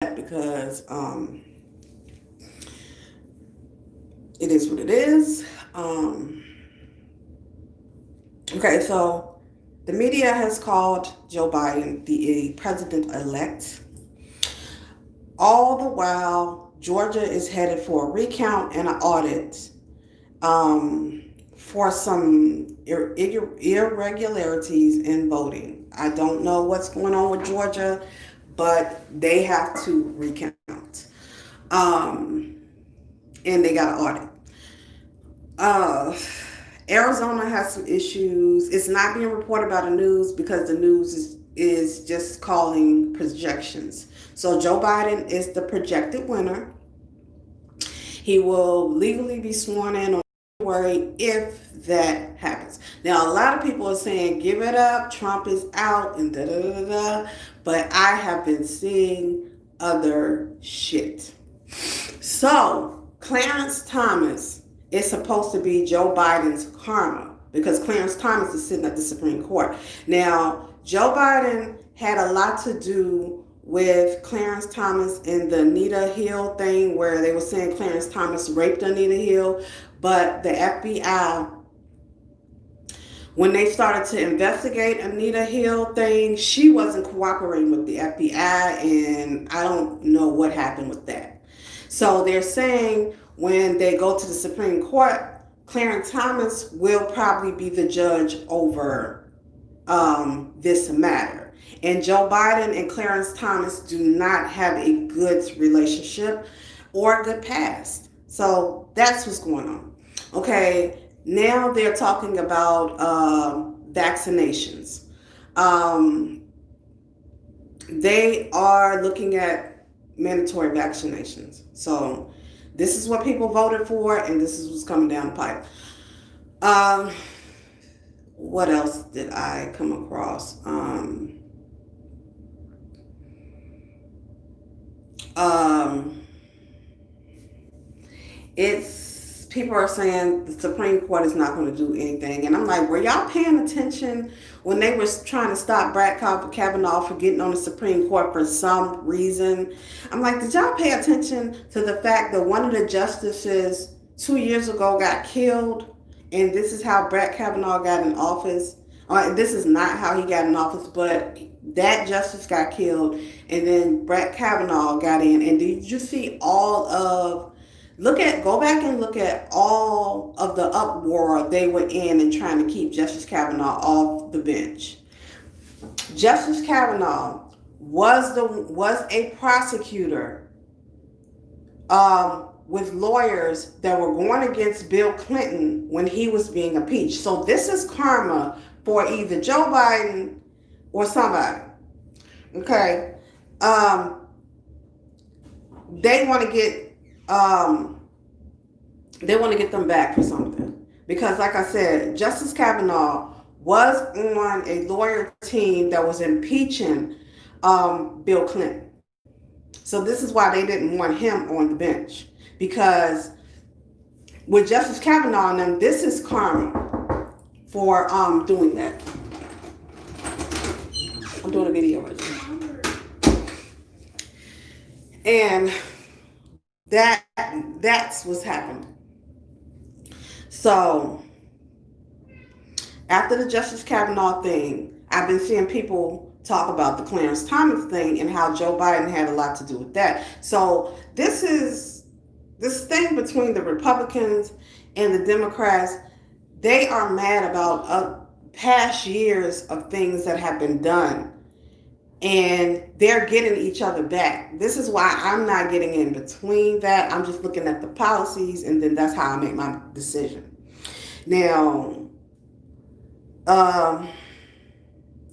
because it is what it is. Okay, so the media has called Joe Biden the president elect. All the while, Georgia is headed for a recount and an audit for some irregularities in voting. I don't know what's going on with Georgia, but they have to recount. Um, and they got an audit. Uh, Arizona has some issues. It's not being reported by the news because the news is just calling projections. So Joe Biden is the projected winner. He will legally be sworn in on January if that happens. Now, a lot of people are saying, give it up, Trump is out, and da da da da. But I have been seeing other shit. So, Clarence Thomas is supposed to be Joe Biden's karma because Clarence Thomas is sitting at the Supreme Court. Now, Joe Biden had a lot to do with Clarence Thomas and the Anita Hill thing where they were saying Clarence Thomas raped Anita Hill, but the FBI, when they started to investigate Anita Hill thing, she wasn't cooperating with the FBI, and I don't know what happened with that. So they're saying when they go to the Supreme Court, Clarence Thomas will probably be the judge over this matter. And Joe Biden and Clarence Thomas do not have a good relationship or a good past. So that's what's going on. Okay, now they're talking about vaccinations. Um, they are looking at mandatory vaccinations. So this is what people voted for, and this is what's coming down the pipe. Um, what else did I come across? Um, it's people are saying the Supreme Court is not going to do anything, and I'm like, were y'all paying attention when they were trying to stop Brett Kavanaugh for getting on the Supreme Court for some reason? I'm like, did y'all pay attention to the fact that one of the justices 2 years ago got killed, and this is how Brett Kavanaugh got in office? This is not how he got in office, but that justice got killed, and then Brett Kavanaugh got in. And did you see all of go back and look at all of the uproar they were in trying to keep Justice Kavanaugh off the bench. Justice Kavanaugh was a prosecutor with lawyers that were going against Bill Clinton when he was being impeached. So this is karma for either Joe Biden or somebody. Okay, they want to get them back for something because, like I said, Justice Kavanaugh was on a lawyer team that was impeaching Bill Clinton. So this is why they didn't want him on the bench, because with Justice Kavanaugh and them, this is karma for doing that. I'm doing a video right now. And that's what's happened. So after the Justice Kavanaugh thing, I've been seeing people talk about the Clarence Thomas thing and how Joe Biden had a lot to do with that. So this thing between the Republicans and the Democrats. They are mad about past years of things that have been done, and they're getting each other back. This is why I'm not getting in between that. I'm just looking at the policies, and then that's how I make my decision. Now,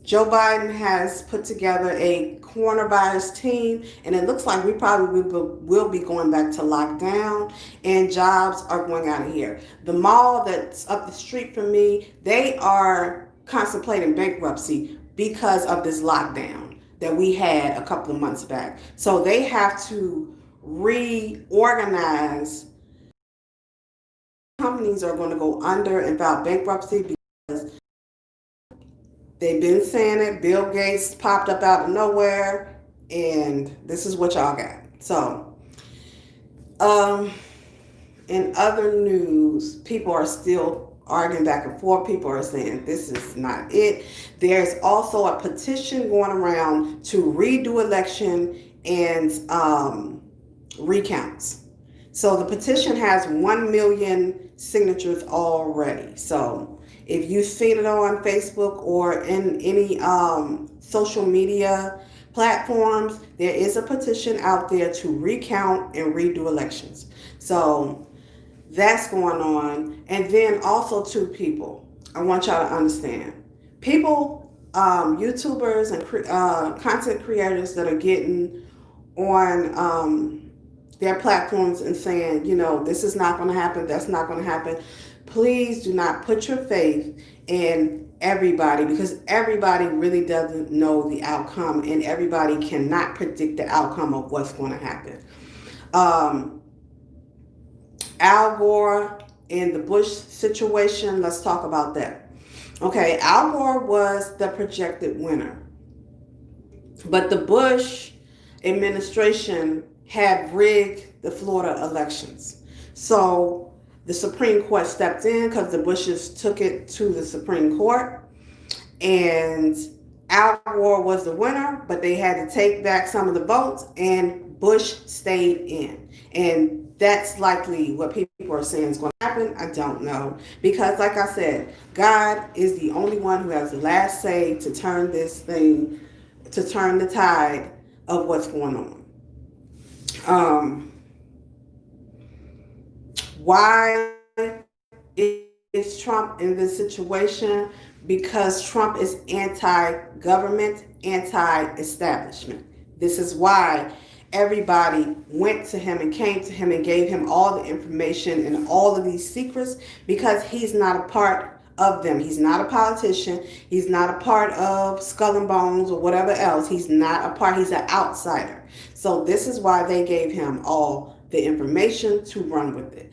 Joe Biden has put together a coronavirus team, and it looks like we probably will be going back to lockdown, and jobs are going out of here. The mall that's up the street from me, they are contemplating bankruptcy because of this lockdown that we had a couple of months back. So they have to reorganize. Companies are going to go under and file bankruptcy because they've been saying it. Bill Gates popped up out of nowhere and this is what y'all got. So, um, in other news, people are still arguing back and forth. People are saying this is not it. There's also a petition going around to redo election and recounts. So the petition has 1 million signatures already. So if you've seen it on Facebook or in any social media platforms, there is a petition out there to recount and redo elections. So that's going on. And then also, two people, I want y'all to understand. People, YouTubers and content creators that are getting on their platforms and saying, this is not going to happen, that's not going to happen. Please do not put your faith in everybody, because everybody really doesn't know the outcome, and everybody cannot predict the outcome of what's going to happen. Al Gore and the Bush situation, let's talk about that. Okay, Al Gore was the projected winner, but the Bush administration had rigged the Florida elections. So the Supreme Court stepped in because the Bushes took it to the Supreme Court, and Al Gore was the winner, but they had to take back some of the votes, and Bush stayed in. And that's likely what people are saying is going to happen. I don't know. Because like I said, God is the only one who has the last say to turn this thing, to turn the tide of what's going on. Why is Trump in this situation? Because Trump is anti-government, anti-establishment. This is why everybody went to him and came to him and gave him all the information and all of these secrets, because he's not a part of them. He's not a politician. He's not a part of Skull and Bones or whatever else. He's not a part. He's an outsider. So this is why they gave him all the information to run with it.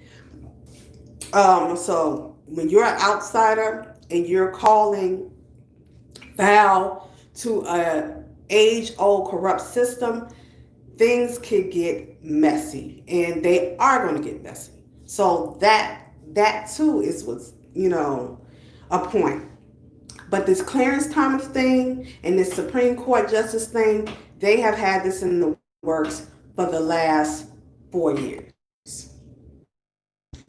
So when you're an outsider and you're calling foul to a age-old corrupt system, things could get messy, and they are going to get messy. So that too is what's, a point. But this Clarence Thomas thing and this Supreme Court justice thing, they have had this in the works for the last 4 years,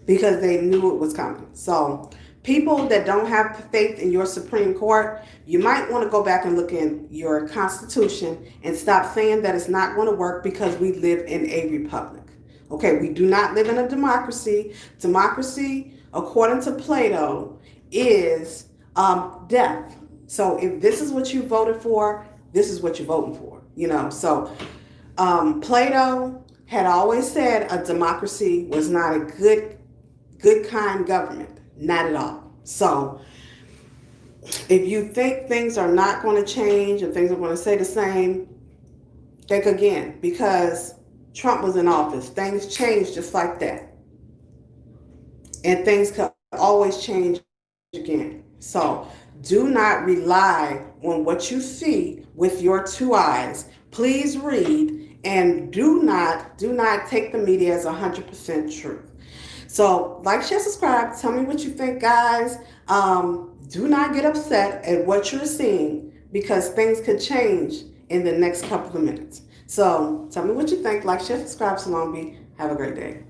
because they knew it was coming. So people that don't have faith in your Supreme Court, you might want to go back and look in your Constitution and stop saying that it's not going to work, because we live in a republic. Okay, we do not live in a democracy. Democracy, according to Plato, is death. So if this is what you voted for, this is what you're voting for. So Plato had always said a democracy was not a good kind government. Not at all. So if you think things are not going to change and things are going to stay the same, think again, because Trump was in office. Things changed just like that. And things could always change again. So do not rely on what you see with your two eyes. Please read, and do not take the media as 100% truth. So like, share, subscribe. Tell me what you think, guys. Do not get upset at what you're seeing, because things could change in the next couple of minutes. So tell me what you think. Like, share, subscribe. Salome. Have a great day.